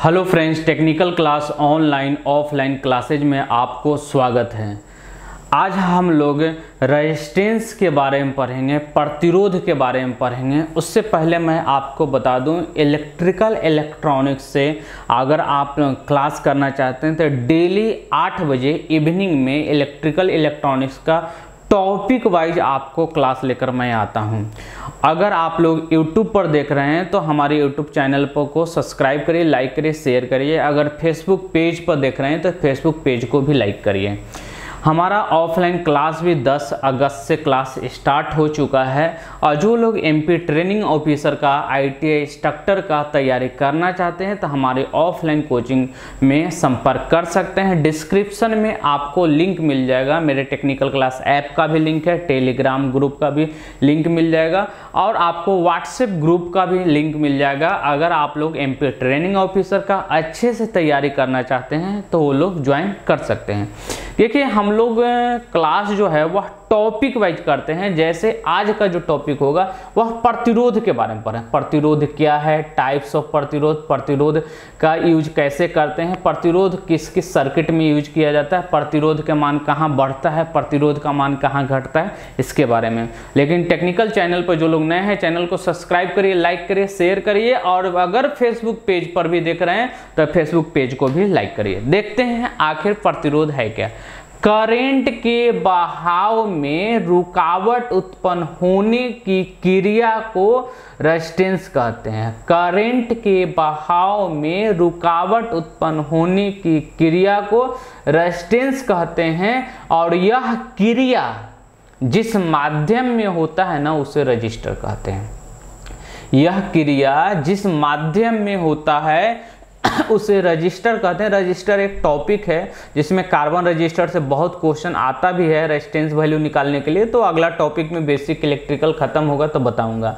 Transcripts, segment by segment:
Hello friends, technical class online offline classes में आपको स्वागत है। आज हम लोग रेजिस्टेंस के बारे में पढ़ेंगे, प्रतिरोध के बारे में पढ़ेंगे। उससे पहले मैं आपको बता दूं, इलेक्ट्रिकल इलेक्ट्रॉनिक्स से अगर आप क्लास करना चाहते हैं तो डेली 8 बजे इवनिंग में इलेक्ट्रिकल इलेक्ट्रॉनिक्स का टॉपिक वाइज आपको क्लास लेकर मैं आता हूं। अगर आप लोग YouTube पर देख रहे हैं तो हमारे YouTube चैनल पर को सब्सक्राइब करिए, लाइक करिए, शेयर करिए। अगर Facebook पेज पर देख रहे हैं तो Facebook पेज को भी लाइक करिए। हमारा ऑफलाइन क्लास भी 10 अगस्त से क्लास स्टार्ट हो चुका है और जो लोग MP ट्रेनिंग ऑफिसर का, ITI इंस्ट्रक्टर का तैयारी करना चाहते हैं तो हमारे ऑफलाइन कोचिंग में संपर्क कर सकते हैं। डिस्क्रिप्शन में आपको लिंक मिल जाएगा, मेरे टेक्निकल क्लास ऐप का भी लिंक है, टेलीग्राम ग्रुप का भी लिंक मिल जाएगा और आपको व्हाट्सएप ग्रुप का भी लिंक मिल जाएगा। अगर आप लोग MP ट्रेनिंग ऑफिसर का अच्छे से तैयारी करना चाहते हैं तो वो लोग ज्वाइन कर सकते हैं। देखिए, हम लोग क्लास जो है वह टॉपिक वाइज करते हैं। जैसे आज का जो टॉपिक होगा वह प्रतिरोध के बारे में पढ़ें। प्रतिरोध क्या है, टाइप्स ऑफ प्रतिरोध, प्रतिरोध का यूज कैसे करते हैं, प्रतिरोध किस किस सर्किट में यूज किया जाता है, प्रतिरोध का मान कहाँ बढ़ता है, प्रतिरोध का मान कहाँ घटता है, इसके बारे में। लेकिन टेक्निकल चैनल पर जो लोग नए हैं, चैनल को सब्सक्राइब करिए, लाइक करिए, शेयर करिए और अगर फेसबुक पेज पर भी देख रहे हैं तो फेसबुक पेज को भी लाइक करिए। देखते हैं आखिर प्रतिरोध है क्या। करंट के बहाव में रुकावट उत्पन्न होने की क्रिया को रेजिस्टेंस कहते हैं। करंट के बहाव में रुकावट उत्पन्न होने की क्रिया को रेजिस्टेंस कहते हैं और यह क्रिया जिस माध्यम में होता है ना उसे रजिस्टर कहते हैं। यह क्रिया जिस माध्यम में होता है उसे रजिस्टर कहते हैं। रजिस्टर एक टॉपिक है जिसमें कार्बन रजिस्टर से बहुत क्वेश्चन आता भी है रेजिस्टेंस वैल्यू निकालने के लिए। तो अगला टॉपिक में बेसिक इलेक्ट्रिकल खत्म होगा तो बताऊंगा।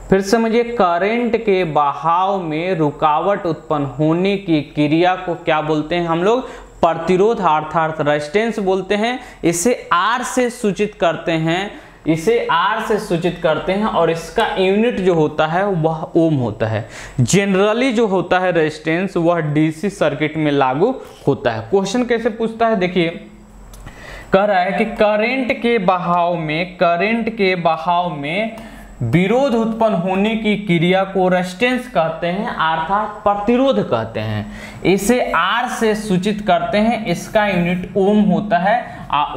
फिर समझिए, करंट के बहाव में रुकावट उत्पन्न होने की क्रिया को क्या बोलते हैं हम लोग? प्रतिरोध अर्थात रेजिस्टेंस बोलते हैं। इसे R से सूचित करते हैं, इसे R से सूचित करते हैं और इसका यूनिट जो होता है वह ओम होता है। जनरली जो होता है रेजिस्टेंस वह DC सर्किट में लागू होता है। क्वेश्चन कैसे पूछता है, देखिए, कह रहा है कि करंट के बहाव में विरोध उत्पन्न होने की क्रिया को रेजिस्टेंस कहते हैं अर्थात प्रतिरोध कहते हैं। इसे R से सूचित करते हैं, इसका यूनिट ओम होता है।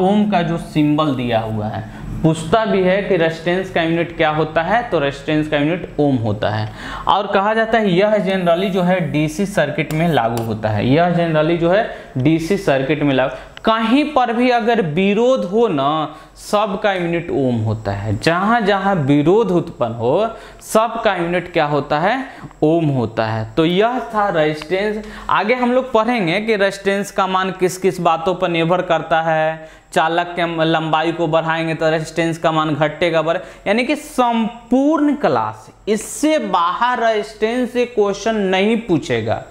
ओम का जो सिंबल दिया हुआ है, पूछता भी है कि रेजिस्टेंस का यूनिट क्या होता है, तो रेजिस्टेंस का यूनिट ओम होता है। और कहा जाता है यह जनरली जो है DC सर्किट में लागू होता है। यह जनरली जो है DC सर्किट में लागू, कहीं पर भी अगर विरोध हो ना, सब का यूनिट ओम होता है। जहां जहां विरोध उत्पन्न हो सब का यूनिट क्या होता है? ओम होता है। तो यह था रेजिस्टेंस। आगे हम लोग पढ़ेंगे कि रेजिस्टेंस का मान किस किस बातों पर निर्भर करता है। चालक के लंबाई को बढ़ाएंगे तो रेजिस्टेंस का मान घटेगा बढ़े, यानी कि संपूर्ण क्लास। इससे बाहर रेजिस्टेंस से क्वेश्चन नहीं पूछेगा,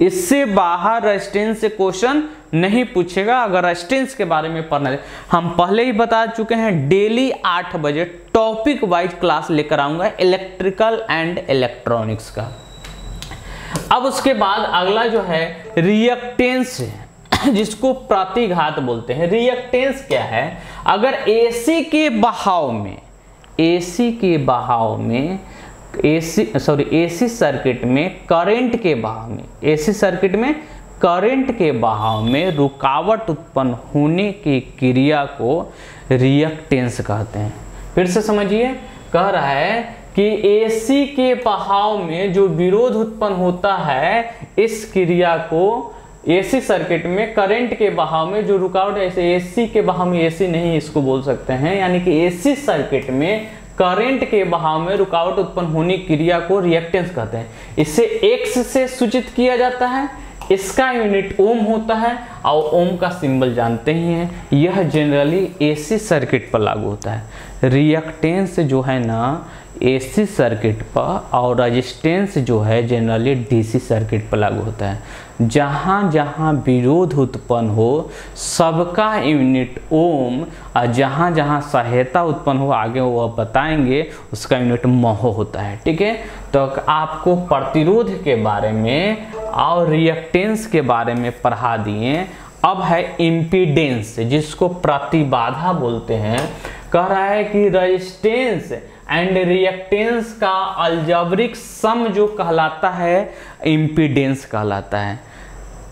इससे बाहर रेजिस्टेंस से क्वेश्चन नहीं पूछेगा। अगर रेजिस्टेंस के बारे में पढ़ना है, हम पहले ही बता चुके हैं, डेली 8 बजे टॉपिक वाइज क्लास लेकर आऊंगा इलेक्ट्रिकल एंड इलेक्ट्रॉनिक्स का। अब उसके बाद अगला जो है रिएक्टेंस, जिसको प्रतिघात बोलते हैं। रिएक्टेंस क्या है? अगर AC के बहाव में AC सर्किट में करंट के बहाव में, AC सर्किट में करंट के बहाव में रुकावट उत्पन्न होने की क्रिया को रिएक्टेंस कहते हैं। फिर से समझिए, कह रहा है कि AC के बहाव में जो विरोध उत्पन्न होता है, इस क्रिया को AC सर्किट में करंट के बहाव में जो रुकावट है, ऐसे AC के बहाव में AC नहीं इसको बोल सकते हैं, यानी कि AC सर्किट में करंट के बहाव में रुकावट उत्पन्न होने की क्रिया को रिएक्टेंस कहते हैं। इसे X से सूचित किया जाता है, इसका यूनिट ओम होता है और ओम का सिंबल जानते ही हैं। यह जनरली AC सर्किट पर लागू होता है। रिएक्टेंस जो है ना AC सर्किट पर और रेजिस्टेंस जो है जनरली DC सर्किट पर लागू होता है। जहाँ जहाँ विरोध उत्पन्न हो सबका यूनिट ओम, और जहाँ जहाँ सहायता उत्पन्न हो आगे वो बताएंगे उसका यूनिट महो होता है। ठीक है, तो आपको प्रतिरोध के बारे में और रिएक्टेंस के बारे में पढ़ा दिए। अब है इम्पीडेंस, जिसको प्रतिबाधा बोलते हैं। कह रहा है कि रेजिस्टेंस एंड रिएक्टेंस का अलजेब्रिक सम जो कहलाता है इम्पीडेंस कहलाता है।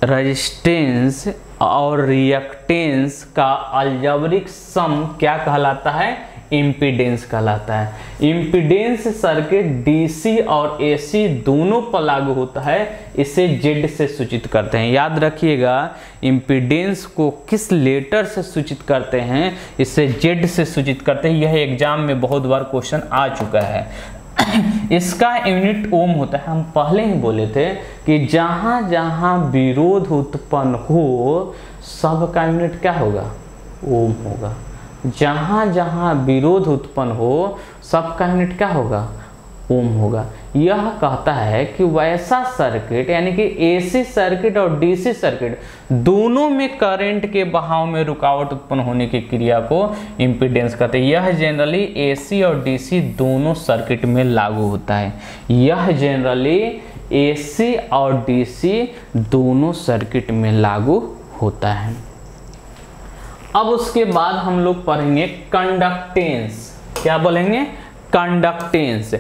रेजिस्टेंस और रिएक्टेंस का अलजेब्रिक सम क्या कहलाता है? इम्पीडेंस कहलाता है। इम्पीडेंस सर्किट डीसी और एसी दोनों पर लागू होता है, इसे जेड से सूचित करते हैं। याद रखिएगा, इम्पीडेंस को किस लेटर से सूचित करते हैं? इसे जेड से सूचित करते हैं। यह एग्जाम में बहुत बार क्वेश्चन आ चुका है। इसका यूनिट ओम होता है। हम पहले ही बोले थे कि जहां जहां विरोध उत्पन्न हो सबका यूनिट क्या होगा? ओम होगा। जहां जहां विरोध उत्पन्न हो सबका यूनिट क्या होगा? ओम होगा। यह कहता है कि वैसा सर्किट यानी कि एसी सर्किट और डीसी सर्किट दोनों में करंट के बहाव में रुकावट उत्पन्न होने की क्रिया को इम्पीडेंस कहते हैं। यह जनरली एसी और डीसी दोनों सर्किट में लागू होता है। यह जनरली एसी और डीसी दोनों सर्किट में लागू होता है। अब उसके बाद हम लोग पढ़ेंगे कंडक्टेंस। क्या बोलेंगे? कंडक्टेंस,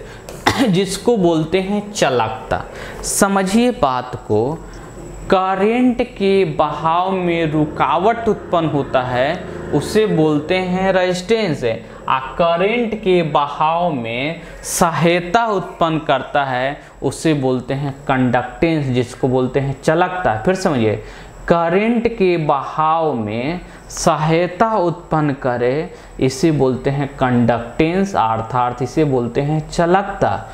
जिसको बोलते हैं चालकता। समझिए बात को, करंट के बहाव में रुकावट उत्पन्न होता है उसे बोलते हैं रेजिस्टेंस। करंट के बहाव में सहायता उत्पन्न करता है उसे बोलते हैं कंडक्टेंस, जिसको बोलते हैं चालकता। फिर समझिए, करंट के बहाव में सहायता उत्पन्न करे इसे बोलते हैं कंडक्टेंस, अर्थात इसे बोलते हैं चालकता।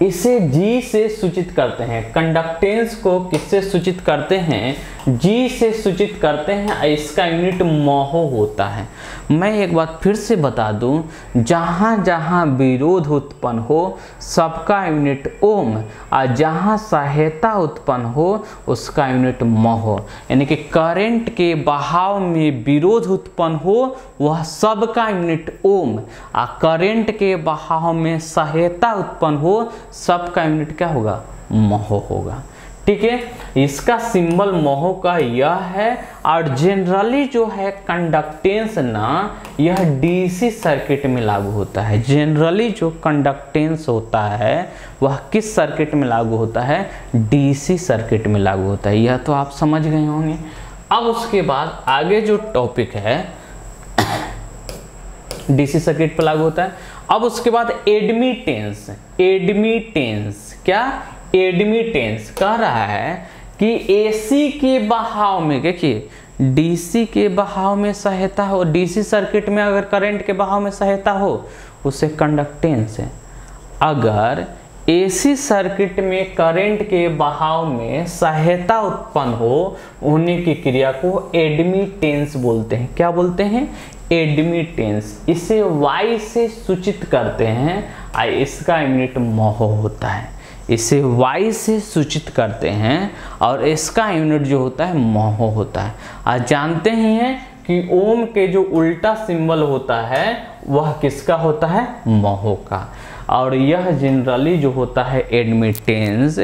इसे जी से सूचित करते हैं। कंडक्टेंस को किससे सूचित करते हैं? जी से सूचित करते हैं। इसका यूनिट महो होता है। मैं एक बात फिर से बता दूं, जहां जहां विरोध उत्पन्न हो सबका यूनिट ओम, और जहां सहायता उत्पन्न हो उसका यूनिट महो। यानी कि करंट के बहाव में विरोध उत्पन्न हो वह सबका यूनिट ओम, और करंट के बहाव में सहायता उत्पन्न हो सबका यूनिट क्या होगा? महो होगा। ठीक है, इसका सिंबल महो का यह है। और जनरली जो है कंडक्टेंस ना, यह डीसी सर्किट में लागू होता है। जनरली जो कंडक्टेंस होता है वह किस सर्किट में लागू होता है? डीसी सर्किट में लागू होता है। यह तो आप समझ गए होंगे। अब उसके बाद आगे जो टॉपिक है डीसी सर्किट पर लागू होता है। अब उसके बाद एडमिटेंस। एडमिटेंस क्या? एडमिटेंस कह रहा है कि एसी के बहाव में, देखिए डीसी के बहाव में सहायता हो, डीसी सर्किट में अगर करंट के बहाव में सहायता हो उसे कंडक्टेंस है। अगर एसी सर्किट में करंट के बहाव में सहायता उत्पन्न हो होने की क्रिया को एडमिटेंस बोलते हैं। क्या बोलते हैं? एडमिटेंस। इसे वाई से सूचित करते हैं, इसका यूनिट महो होता है। इसे वाई से सूचित करते हैं और इसका यूनिट जो होता है महो होता है। आज जानते ही हैं कि ओम के जो उल्टा सिंबल होता है वह किसका होता है? महो का। और यह जनरली जो होता है एडमिटेंस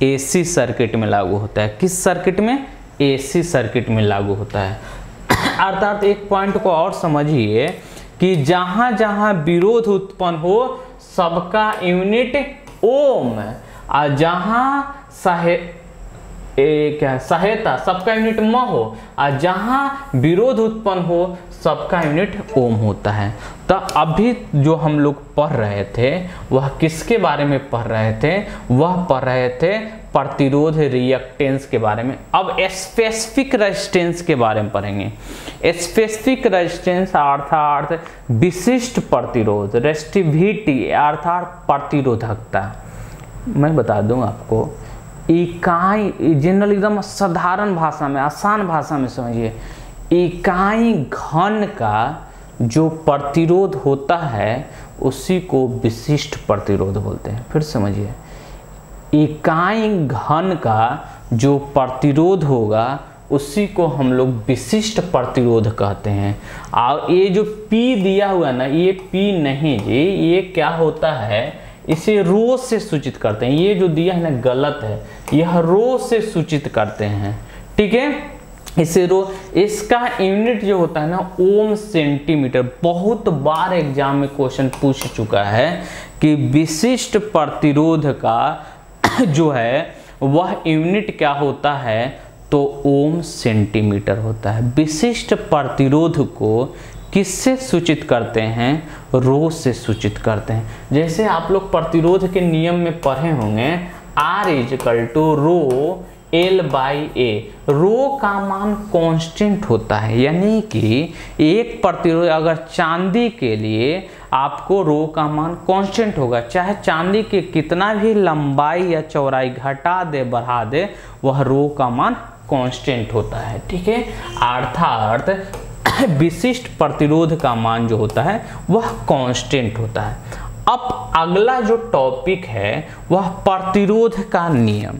एसी सर्किट में लागू होता है। किस सर्किट में? एसी सर्किट में लागू होता है। अर्थात एक पॉइंट को और समझिए कि जहां जहां विरोध उत्पन्न हो सबका यूनिट ओम, और जहां सहायता सबका यूनिट म हो, और जहां विरोध उत्पन्न हो सबका यूनिट ओम होता है। तो अभी जो हम लोग पढ़ रहे थे वह किसके बारे में पढ़ रहे थे? वह पढ़ रहे थे प्रतिरोध रिएक्टेंस के बारे में। अब स्पेसिफिक रेजिस्टेंस के बारे में पढ़ेंगे। स्पेसिफिक रेजिस्टेंस अर्थात विशिष्ट प्रतिरोध, रेजिस्टिविटी अर्थात प्रतिरोधकता। मैं बता दूं आपको, इकाई जनरल एकदम साधारण भाषा में, आसान भाषा में समझिए, इकाई घन का जो प्रतिरोध होता है उसी को विशिष्ट प्रतिरोध बोलते हैं। फिर समझिए, इकाई घन का जो प्रतिरोध होगा उसी को हम लोग विशिष्ट प्रतिरोध कहते हैं। और ये जो P दिया हुआ ना, ये P नहीं जी, ये क्या होता है? इसे रो से सूचित करते हैं। ये जो दिया है ना गलत है, यह रो से सूचित करते हैं, ठीक है। इसे रो, इसका यूनिट जो होता है ना ओम सेंटीमीटर। बहुत बार एग्जाम में क्वेश्चन पूछ चुका है कि विशिष्ट प्रतिरोध का जो है वह यूनिट क्या होता है, तो ओम सेंटीमीटर होता है। विशिष्ट प्रतिरोध को किससे सूचित करते हैं, रो से सूचित करते हैं। जैसे आप लोग प्रतिरोध के नियम में पढ़े होंगे, R = रो L/A। रो का मान कांस्टेंट होता है, यानी कि एक प्रतिरोध अगर चांदी के लिए आपको रो का मान कांस्टेंट होगा, चाहे चांदी के कितना भी लंबाई या चौड़ाई घटा दे बढ़ा दे, वह रो का मान कांस्टेंट होता है, ठीक है। अर्थात विशिष्ट प्रतिरोध का मान जो होता है वह कांस्टेंट होता है। अब अगला जो टॉपिक है वह प्रतिरोध का नियम।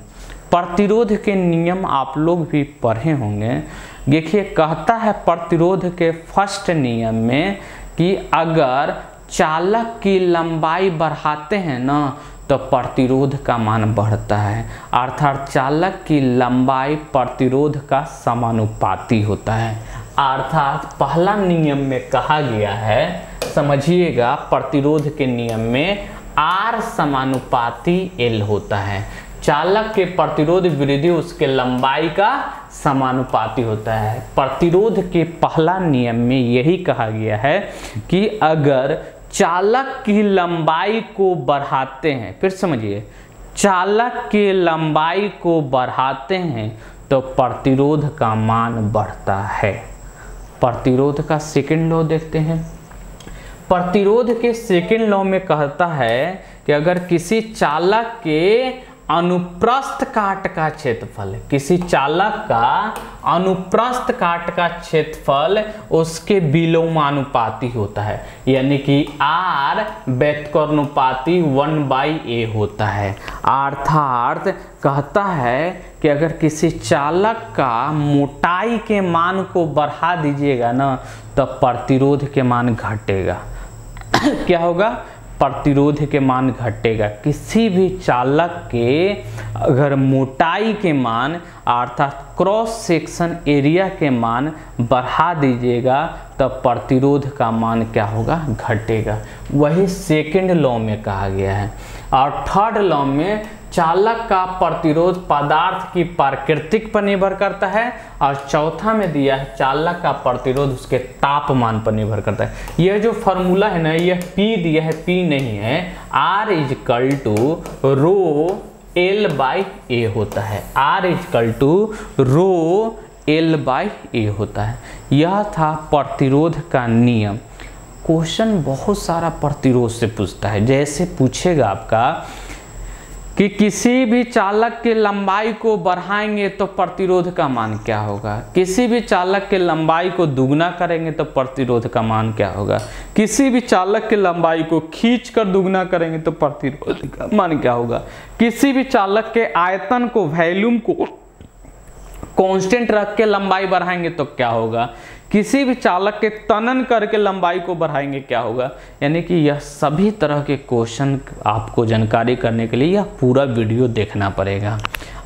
प्रतिरोध के नियम आप लोग भी पढ़े होंगे। देखिए कहता है प्रतिरोध के फर्स्ट नियम में कि अगर चालक की लंबाई बढ़ाते हैं ना तो प्रतिरोध का मान बढ़ता है, अर्थात चालक की लंबाई प्रतिरोध का समानुपाती होता है। अर्थात पहला नियम में कहा गया है, समझिएगा, प्रतिरोध के नियम में R समानुपाती L होता है। चालक के प्रतिरोध वृद्धि उसके लंबाई का समानुपाती होता है। प्रतिरोध के पहला नियम में यही कहा गया है कि अगर चालक की लंबाई को बढ़ाते हैं, फिर समझिए, चालक की लंबाई को बढ़ाते हैं तो प्रतिरोध का मान बढ़ता है। प्रतिरोध का सेकंड लॉ देखते हैं। प्रतिरोध के सेकंड लॉ में कहता है कि अगर किसी चालक के अनुप्रस्थ काट का क्षेत्रफल, किसी चालक का अनुप्रस्थ काट का क्षेत्रफल उसके विलोमानुपाती होता है, यानी कि R व्युत्क्रमानुपाती 1/A होता है। अर्थात कहता है कि अगर किसी चालक का मोटाई के मान को बढ़ा दीजिएगा ना तो प्रतिरोध के मान घटेगा। क्या होगा, प्रतिरोध के मान घटेगा। किसी भी चालक के अगर मोटाई के मान अर्थात क्रॉस सेक्शन एरिया के मान बढ़ा दीजिएगा तो प्रतिरोध का मान क्या होगा, घटेगा। वही सेकंड लॉ में कहा गया है। और थर्ड लॉ में चालक का प्रतिरोध पदार्थ की प्रकृति पर निर्भर करता है, और चौथा में दिया है चालक का प्रतिरोध उसके तापमान पर निर्भर करता है। यह जो फॉर्मूला है ना, यह P दिया है, P नहीं है। R = रो L/A होता है। R = रो L/A होता है। यह था प्रतिरोध का नियम। क्वेश्चन बहुत सारा प्रतिरोध से पूछता है। जैसे पूछेगा आपका कि किसी भी चालक के लंबाई को बढ़ाएंगे तो प्रतिरोध का मान क्या होगा, किसी भी चालक के लंबाई को दुगना करेंगे तो प्रतिरोध का मान क्या होगा, किसी भी चालक के लंबाई को खींचकर दुगना करेंगे तो प्रतिरोध का मान क्या होगा, किसी भी चालक के आयतन को, वॉल्यूम को कांस्टेंट रख के लंबाई बढ़ाएंगे तो क्या होगा, किसी भी चालक के तनन करके लंबाई को बढ़ाएंगे क्या होगा। यानी कि यह सभी तरह के क्वेश्चन आपको जानकारी करने के लिए यह पूरा वीडियो देखना पड़ेगा।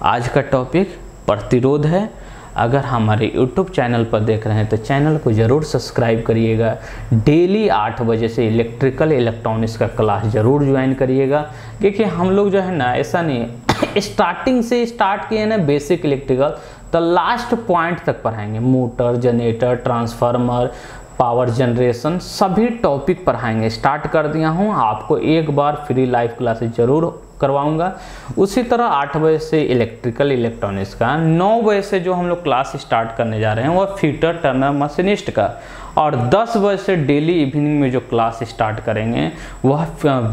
आज का टॉपिक प्रतिरोध है। अगर हमारे YouTube चैनल पर देख रहे हैं तो चैनल को ज़रूर सब्सक्राइब करिएगा। डेली 8 बजे से इलेक्ट्रिकल इलेक्ट्रॉनिक्स का क्लास ज़रूर ज्वाइन करिएगा, क्योंकि हम लोग जो है ना, ऐसा नहीं स्टार्टिंग से स्टार्ट किए ना बेसिक इलेक्ट्रिकल, तो लास्ट पॉइंट तक पढ़ाएंगे। Motor, generator, transformer, power generation, सभी टॉपिक पढ़ाएंगे। स्टार्ट कर दिया हूँ, आपको एक बार फ्री लाइव क्लासेस ज़रूर करवाऊंगा। उसी तरह 8 बजे से इलेक्ट्रिकल इलेक्ट्रॉनिक्स का, 9 बजे से जो हम लोग क्लास स्टार्ट करने जा रहे हैं वह फिटर, टर्नर, मशीनिस्ट का, और 10 बजे से डेली इवनिंग में जो क्लास स्टार्ट करेंगे वह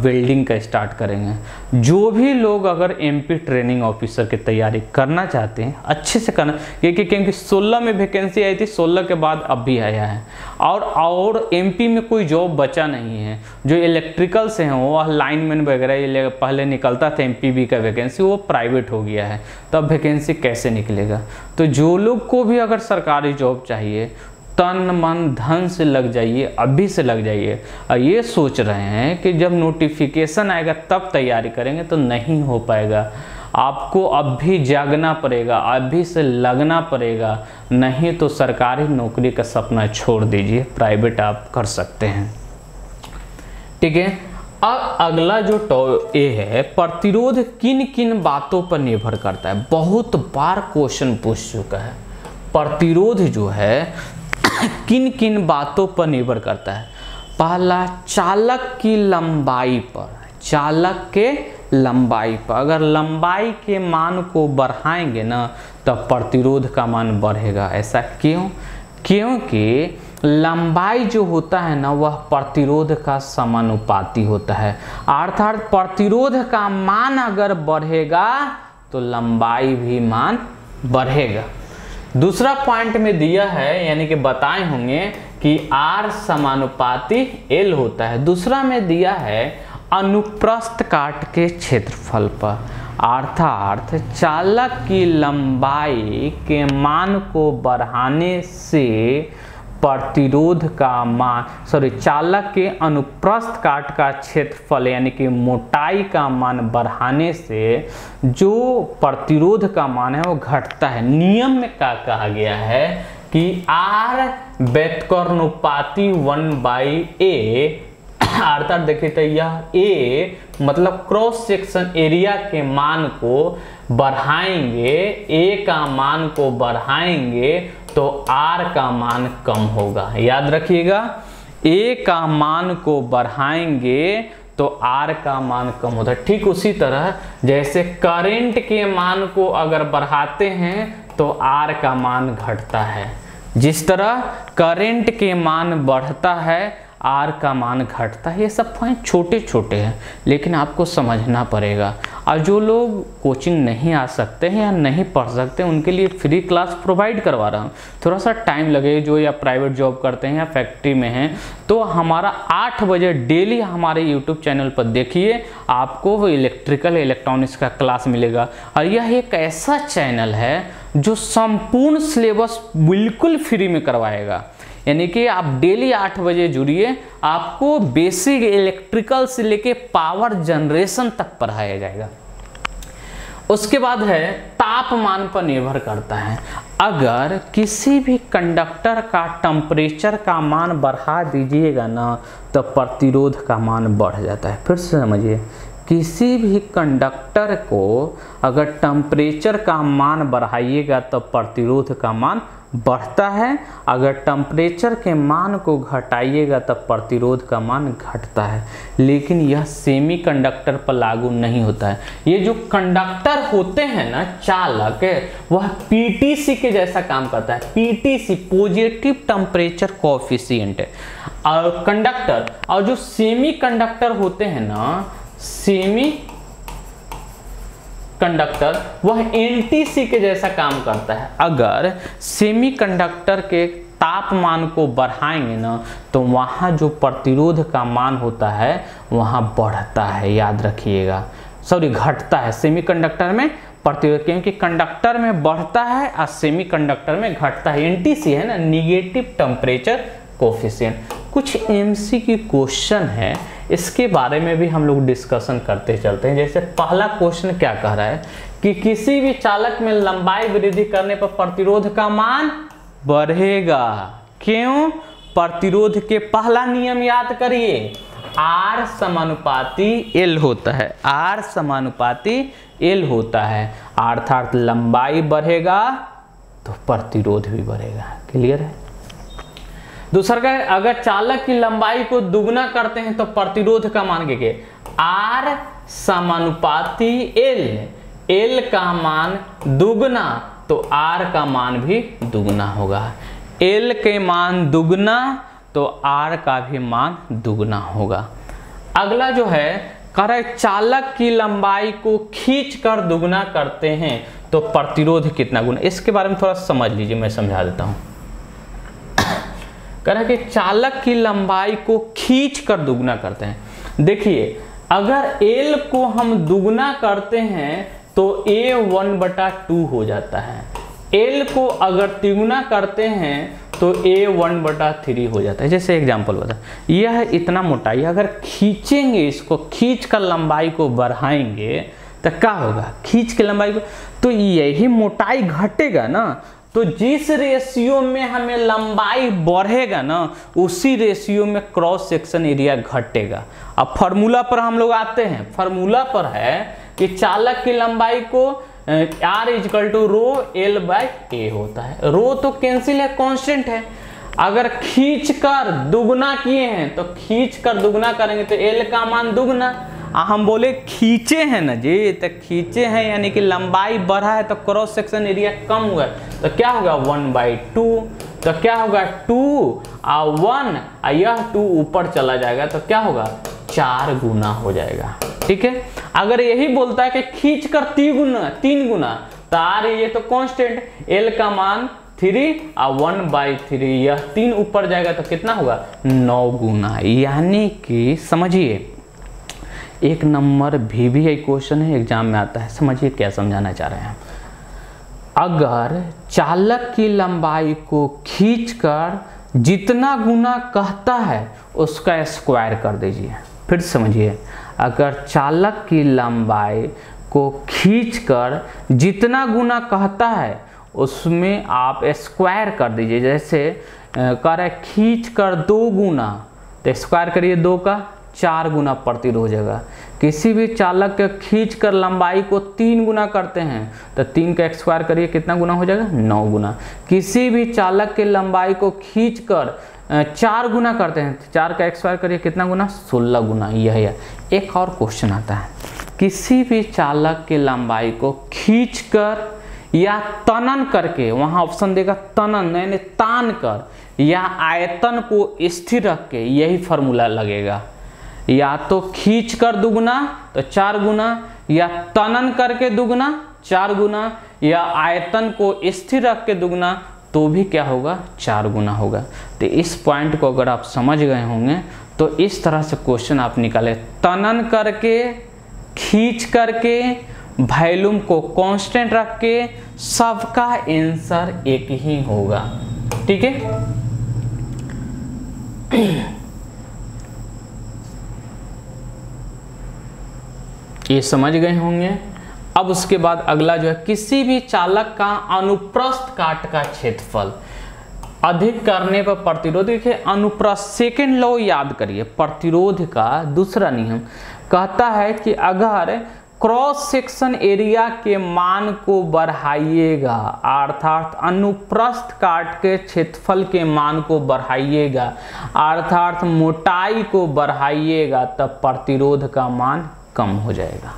वेल्डिंग का स्टार्ट करेंगे। जो भी लोग अगर MP ट्रेनिंग ऑफिसर की तैयारी करना चाहते हैं अच्छे से करना, क्योंकि 16 में वैकेंसी आई थी, 16 के बाद अब भी आया है, और MP में कोई जॉब बचा नहीं है। जो इलेक्ट्रिकल से हैं वो लाइनमैन वगैरह पहले निकलता था MPB का वैकेंसी, वो प्राइवेट हो गया है, तब वैकेंसी कैसे निकलेगा। तो जो लोग को भी अगर सरकारी जॉब चाहिए तन मन धन से लग जाइए, अभी से लग जाइए। और ये सोच रहे हैं कि जब नोटिफिकेशन आएगा तब तैयारी करेंगे, तो नहीं हो पाएगा। आपको अभी जागना पड़ेगा, अभी से लगना पड़ेगा, नहीं तो सरकारी नौकरी का सपना छोड़ दीजिए, प्राइवेट आप कर सकते हैं। ठीक है। अब अगला जो ये है, प्रतिरोध किन किन बातों पर निर्भर करता है। बहुत बार क्वेश्चन पूछ चुका है, प्रतिरोध जो है किन किन बातों पर निर्भर करता है। पहला, चालक की लंबाई पर, चालक के लंबाई पर। अगर लंबाई के मान को बढ़ाएंगे ना तब प्रतिरोध का मान बढ़ेगा। ऐसा क्यों? क्योंकि लंबाई जो होता है ना वह प्रतिरोध का समानुपाती होता है, अर्थात प्रतिरोध का मान अगर बढ़ेगा तो लंबाई भी मान बढ़ेगा। दूसरा पॉइंट में दिया है, यानी कि बताए होंगे कि R समानुपाती L होता है। दूसरा में दिया है अनुप्रस्थ काट के क्षेत्रफल पर, अर्थात चालक की लंबाई के मान को बढ़ाने से प्रतिरोध का मान, चालक के अनुप्रस्थ काट का क्षेत्रफल यानी कि मोटाई का मान बढ़ाने से जो प्रतिरोध का मान है वो घटता है। नियम में क्या कहा गया है कि R व्युत्क्रमानुपाती 1/A, अर्थात देखिए तो यह A मतलब क्रॉस सेक्शन एरिया के मान को बढ़ाएंगे, A का मान को बढ़ाएंगे तो R का मान कम होगा। याद रखिएगा, A का मान को बढ़ाएंगे तो R का मान कम होता है। ठीक उसी तरह जैसे करंट के मान को अगर बढ़ाते हैं तो R का मान घटता है, जिस तरह करंट के मान बढ़ता है R का मान घटता है। ये सब पॉइंट छोटे छोटे हैं लेकिन आपको समझना पड़ेगा। और जो लोग कोचिंग नहीं आ सकते हैं या नहीं पढ़ सकते उनके लिए फ्री क्लास प्रोवाइड करवा रहा हूँ। थोड़ा सा टाइम लगे, जो या प्राइवेट जॉब करते हैं या फैक्ट्री में हैं, तो हमारा 8 बजे डेली हमारे यूट्यूब चैनल पर देखिए, आपको वो इलेक्ट्रिकल इलेक्ट्रॉनिक्स का क्लास मिलेगा। और यह एक ऐसा चैनल है जो संपूर्ण सिलेबस बिल्कुल फ्री में करवाएगा। यानी कि आप डेली 8 बजे जुड़िए, आपको बेसिक इलेक्ट्रिकल से लेके पावर जनरेशन तक पढ़ाया जाएगा। उसके बाद है तापमान पर निर्भर करता है। अगर किसी भी कंडक्टर का टेम्परेचर का मान बढ़ा दीजिएगा ना तो प्रतिरोध का मान बढ़ जाता है। फिर से समझिए, किसी भी कंडक्टर को अगर टेम्परेचर का मान बढ़ाइएगा तो प्रतिरोध का मान बढ़ता है, अगर टेम्परेचर के मान को घटाइएगा तब प्रतिरोध का मान घटता है। लेकिन यह सेमीकंडक्टर पर लागू नहीं होता है। ये जो कंडक्टर होते हैं ना चालक, वह पीटीसी के जैसा काम करता है। पीटीसी पॉजिटिव टेम्परेचर कोएफिशिएंट है। और कंडक्टर और जो सेमीकंडक्टर होते हैं ना, सेमी कंडक्टर, वह एनटीसी के जैसा काम करता है। अगर सेमीकंडक्टर के तापमान को बढ़ाएंगे ना तो वहाँ जो प्रतिरोध का मान होता है वहाँ बढ़ता है। याद रखिएगा, घटता है सेमीकंडक्टर में प्रतिरोध, क्योंकि कंडक्टर में बढ़ता है और सेमीकंडक्टर में घटता है। एनटीसी है ना, निगेटिव टेम्परेचर कोएफिशिएंट। कुछ एमसीक्यू क्वेश्चन है, इसके बारे में भी हम लोग डिस्कशन करते चलते हैं। जैसे पहला क्वेश्चन क्या कह रहा है कि किसी भी चालक में लंबाई वृद्धि करने पर प्रतिरोध का मान बढ़ेगा। क्यों? प्रतिरोध के पहला नियम याद करिए, R समानुपाती L होता है। R समानुपाती L होता है, अर्थात लंबाई बढ़ेगा तो प्रतिरोध भी बढ़ेगा। क्लियर है? दूसरा का, अगर चालक की लंबाई को दुगना करते हैं तो प्रतिरोध का मान क्या, R समानुपाती L, L का मान दुगना तो R का मान भी दुगना होगा। L के मान दुगना तो R का भी मान दुगना होगा। अगला जो है कह रहा है चालक की लंबाई को खींच कर दुगना करते हैं तो प्रतिरोध कितना गुना। इसके बारे में थोड़ा समझ लीजिए, मैं समझा देता हूं। कह रहा है कि चालक की लंबाई को खींच कर दुगना करते हैं। देखिए, अगर L को हम दुगना करते हैं तो A 1/2 हो जाता है। L को अगर तिगुना करते हैं तो A1/3 हो जाता है। जैसे एग्जांपल बता, यह इतना मोटाई, अगर खींचेंगे इसको, खींच कर लंबाई को बढ़ाएंगे तो क्या होगा, खींच के लंबाई को, तो यही मोटाई घटेगा ना। तो जिस रेशियो में हमें लंबाई बढ़ेगा ना, उसी रेशियो में क्रॉस सेक्शन एरिया घटेगा। अब फार्मूला पर हम लोग आते हैं। फार्मूला पर है कि चालक की लंबाई को R = ρL/A होता है। रो तो कैंसिल है, कांस्टेंट है। अगर खींच कर दुगना किए हैं तो खींच कर दुगना करेंगे तो L का मान दुगना। हम बोले खींचे हैं ना जी, तो खींचे हैं यानी कि लंबाई बढ़ा है तो क्रॉस सेक्शन एरिया कम हुआ, तो क्या होगा 1/2। तो क्या होगा 2 और 1, यह 2 ऊपर चला जाएगा तो क्या होगा 4 गुना हो जाएगा। ठीक है। अगर यही बोलता है कि खींच कर 3 गुना, तो R ये तो कांस्टेंट, L का मान 3 और 1/3, यह 3 ऊपर जाएगा तो कितना होगा 9 गुना। यानी कि समझिए, 1 नंबर VVI क्वेश्चन है, एग्जाम में आता है। समझिए क्या समझाना चाह रहे हैं। अगर चालक की लंबाई को खींचकर जितना गुना कहता है उसका स्क्वायर कर दीजिए। फिर समझिए, अगर चालक की लंबाई को खींचकर जितना गुना कहता है उसमें आप स्क्वायर कर दीजिए। जैसे कह रहा है खींच कर 2 गुना, तो स्क्वायर करिए 2 का 4 गुना प्रतिरोध हो जाएगा। किसी भी चालक के खींच कर लंबाई को 3 गुना करते हैं तो 3 का स्क्वायर करिए कितना गुना हो जाएगा 9 गुना। किसी भी चालक के लंबाई को खींच कर 4 गुना करते हैं तो 4 का स्क्वायर करिए कितना गुना 16 गुना। यह है। एक और क्वेश्चन आता है, किसी भी चालक के लंबाई को खींच कर या तनन करके, वहां ऑप्शन देगा तनन यानी तान कर, या आयतन को स्थिर रख के, यही फॉर्मूला लगेगा। या तो खींच कर दुगना तो 4 गुना, या तनन करके दुगना 4 गुना, या आयतन को स्थिर रख के दुगना तो भी क्या होगा 4 गुना होगा। तो इस पॉइंट को अगर आप समझ गए होंगे तो इस तरह से क्वेश्चन आप निकाले, तनन करके, खींच करके, वॉल्यूम को कांस्टेंट रख के, सबका आंसर एक ही होगा। ठीक है। ये समझ गए होंगे। अब उसके बाद अगला जो है, किसी भी चालक का अनुप्रस्थ काट का क्षेत्रफल अधिक करने पर प्रतिरोध। देखिए अनुप्रस्थ, सेकेंड लॉ याद करिए, प्रतिरोध का दूसरा नियम कहता है कि अगर क्रॉस सेक्शन एरिया के मान को बढ़ाइएगा, अर्थात अनुप्रस्थ काट के क्षेत्रफल के मान को बढ़ाइएगा, अर्थात मोटाई को बढ़ाइएगा, तब प्रतिरोध का मान कम हो जाएगा,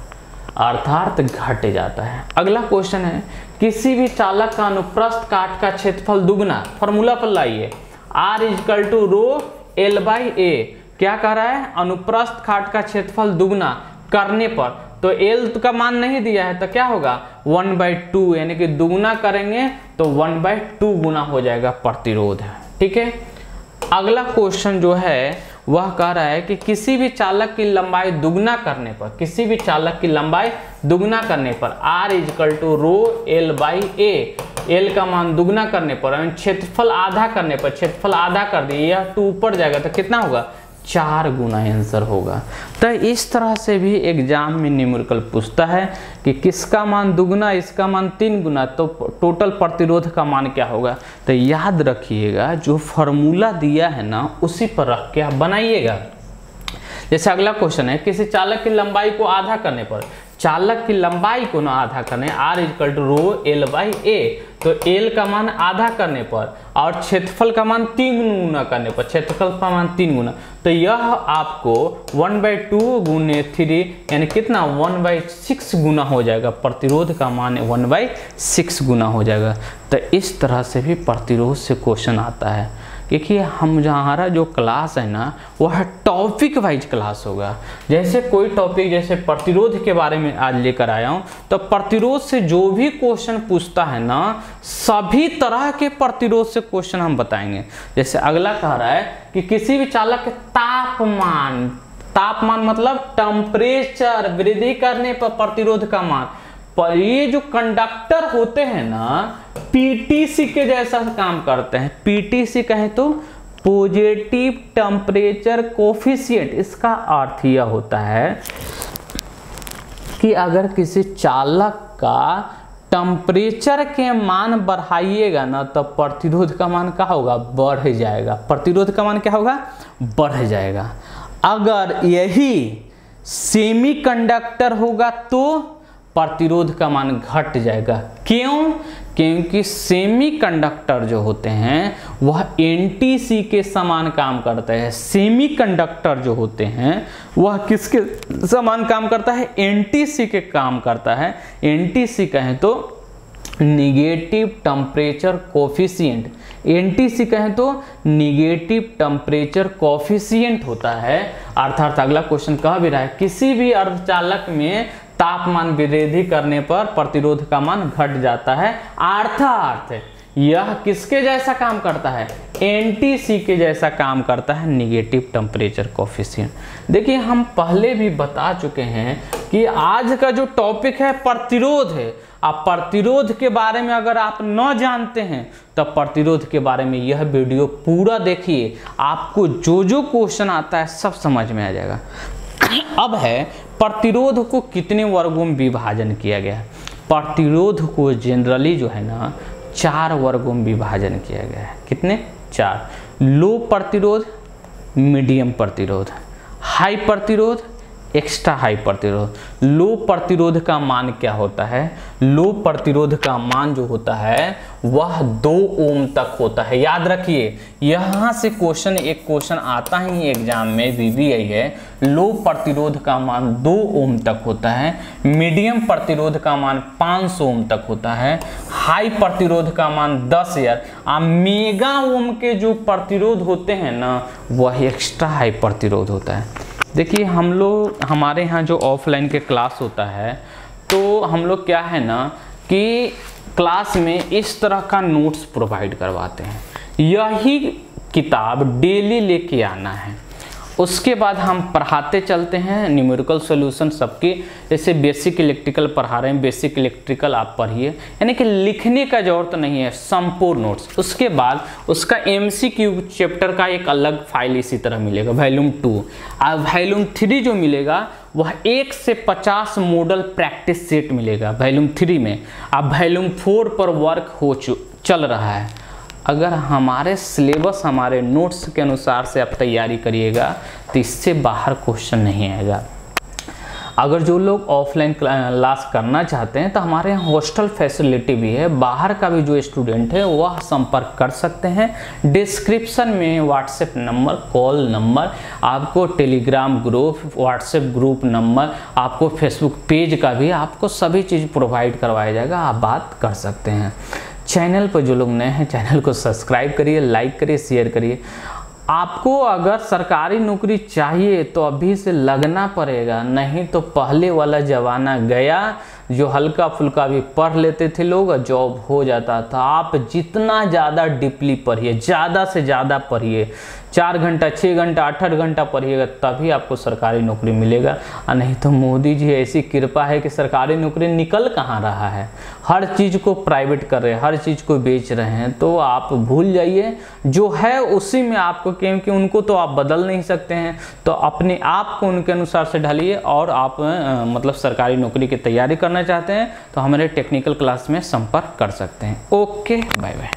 अर्थात घट जाता है। अगला क्वेश्चन है, किसी भी चालक का अनुप्रस्थ काट का क्षेत्रफल दुगना, फॉर्मूला पर लाइए, R = ρL/A। क्या कह रहा है, अनुप्रस्थ काट का क्षेत्रफल दुगना करने पर, तो L का मान नहीं दिया है तो क्या होगा 1/2, यानी कि दुगना करेंगे तो 1/2 गुना हो जाएगा प्रतिरोध। ठीक है। अगला क्वेश्चन जो है वह कह रहा है कि किसी भी चालक की लंबाई दुगना करने पर, किसी भी चालक की लंबाई दुगना करने पर R = ρL/A, L का मान दुगना करने पर, क्षेत्रफल आधा करने पर, क्षेत्रफल आधा कर दिए, यह 2 ऊपर जाएगा तो कितना होगा 4 गुना आंसर होगा। तो इस तरह से भी एग्जाम में न्यूमेरिकल पूछता है कि किसका मान दुगना, इसका मान 3 गुना, तो टोटल प्रतिरोध का मान क्या होगा। तो याद रखिएगा, जो फॉर्मूला दिया है ना उसी पर रख के आप बनाइएगा। जैसे अगला क्वेश्चन है, किसी चालक की लंबाई को आधा करने पर, चालक की लंबाई को ना आधा करने, R = ρL/A, तो L का मान आधा करने पर और क्षेत्रफल का मान 3 गुना करने पर, क्षेत्रफल का मान 3 गुना, तो यह आपको 1/2 गुने 3 यानी कितना 1/6 गुना हो जाएगा। प्रतिरोध का मान 1/6 गुना हो जाएगा। तो इस तरह से भी प्रतिरोध से क्वेश्चन आता है। देखिए हमारा जो क्लास है ना वह टॉपिक वाइज क्लास होगा। जैसे कोई टॉपिक, जैसे प्रतिरोध के बारे में आज लेकर आया हूँ, तो प्रतिरोध से जो भी क्वेश्चन पूछता है ना, सभी तरह के प्रतिरोध से क्वेश्चन हम बताएंगे। जैसे अगला कह रहा है कि किसी भी चालक के तापमान, तापमान मतलब टेम्परेचर वृद्धि करने पर प्रतिरोध का मान, ये जो कंडक्टर होते हैं ना पीटीसी के जैसा काम करते हैं। पीटीसी कहें तो पॉजिटिव टेम्परेचर कोफिशिएंट। इसका अर्थ यह होता है कि अगर किसी चालक का टेम्परेचर के मान बढ़ाइएगा ना तो प्रतिरोध का मान क्या होगा, बढ़ जाएगा। प्रतिरोध का मान क्या होगा, बढ़ जाएगा। अगर यही सेमीकंडक्टर होगा तो प्रतिरोध का मान घट जाएगा। क्यों? क्योंकि सेमीकंडक्टर जो होते हैं वह एनटीसी के समान काम करते हैं। सेमीकंडक्टर जो होते हैं वह किसके समान काम करता है, एनटीसी के काम करता है। एनटीसी कहें तो निगेटिव टेम्परेचर कोफिशिएंट। एनटीसी कहें तो निगेटिव टेम्परेचर कोफिशिएंट होता है। अर्थात अगला क्वेश्चन कह भी रहा है किसी भी अर्धचालक में तापमान वृद्धि करने पर प्रतिरोध का मान घट जाता है। अर्थात यह किसके जैसा काम करता है, एनटीसी के जैसा काम करता है, निगेटिव टेम्परेचर कोफिशिएंट। देखिए हम पहले भी बता चुके हैं कि आज का जो टॉपिक है प्रतिरोध है। आप प्रतिरोध के बारे में अगर आप न जानते हैं तो प्रतिरोध के बारे में यह वीडियो पूरा देखिए, आपको जो जो क्वेश्चन आता है सब समझ में आ जाएगा। अब है प्रतिरोध को कितने वर्गों में विभाजन किया गया है। प्रतिरोध को जनरली जो है ना 4 वर्गों में विभाजन किया गया है। कितने? 4। लो प्रतिरोध, मीडियम प्रतिरोध, हाई प्रतिरोध, एक्स्ट्रा हाई प्रतिरोध। लो प्रतिरोध का मान क्या होता है? लो प्रतिरोध का मान जो होता है वह 2 ओम तक होता है। याद रखिए यहाँ से एक क्वेश्चन आता ही एग्जाम में वीवीआई है। लो प्रतिरोध का मान 2 ओम तक होता है। मीडियम प्रतिरोध का मान 500 ओम तक होता है। हाई प्रतिरोध का मान 10,000। मेगा ओम के जो प्रतिरोध होते हैं ना वह एक्स्ट्रा हाई प्रतिरोध होता है। देखिए हमारे यहाँ जो ऑफलाइन के क्लास होता है तो हम लोग क्या है ना कि क्लास में इस तरह का नोट्स प्रोवाइड करवाते हैं। यही किताब डेली लेके आना है। उसके बाद हम पढ़ाते चलते हैं न्यूमेरिकल सॉल्यूशन सबके। जैसे बेसिक इलेक्ट्रिकल पढ़ा रहे हैं, बेसिक इलेक्ट्रिकल आप पढ़िए, यानी कि लिखने का जरूरत नहीं है, संपूर्ण नोट्स। उसके बाद उसका एमसीक्यू चैप्टर का एक अलग फाइल इसी तरह मिलेगा, वॉल्यूम 2। अब वॉल्यूम 3 जो मिलेगा वह 1 से 50 मॉडल प्रैक्टिस सेट मिलेगा वॉल्यूम 3 में। अब वॉल्यूम 4 पर वर्क चल रहा है। अगर हमारे सिलेबस, हमारे नोट्स के अनुसार से आप तैयारी करिएगा तो इससे बाहर क्वेश्चन नहीं आएगा। अगर जो लोग ऑफलाइन क्लास करना चाहते हैं तो हमारे यहाँ हॉस्टल फैसिलिटी भी है। बाहर का भी जो स्टूडेंट है वह संपर्क कर सकते हैं। डिस्क्रिप्शन में व्हाट्सएप नंबर, कॉल नंबर, आपको Telegram group, WhatsApp group number, आपको फेसबुक पेज का भी आपको सभी चीज़ प्रोवाइड करवाया जाएगा। आप बात कर सकते हैं। चैनल पर जो लोग नए हैं चैनल को सब्सक्राइब करिए, लाइक करिए, शेयर करिए। आपको अगर सरकारी नौकरी चाहिए तो अभी से लगना पड़ेगा, नहीं तो पहले वाला ज़माना गया जो हल्का फुल्का भी पढ़ लेते थे लोग, जॉब हो जाता था। आप जितना ज़्यादा डीपली पढ़िए, ज़्यादा से ज़्यादा पढ़िए, 4 घंटा, 6 घंटा, 8-8 घंटा पढ़िएगा तभी आपको सरकारी नौकरी मिलेगा। और नहीं तो मोदी जी ऐसी कृपा है कि सरकारी नौकरी निकल कहाँ रहा है, हर चीज़ को प्राइवेट कर रहे हैं, हर चीज़ को बेच रहे हैं। तो आप भूल जाइए, जो है उसी में आपको, क्योंकि उनको तो आप बदल नहीं सकते हैं, तो अपने आप को उनके अनुसार से ढालिए। और आप मतलब सरकारी नौकरी की तैयारी करना चाहते हैं तो हमारे टेक्निकल क्लास में संपर्क कर सकते हैं। Okay, bye bye.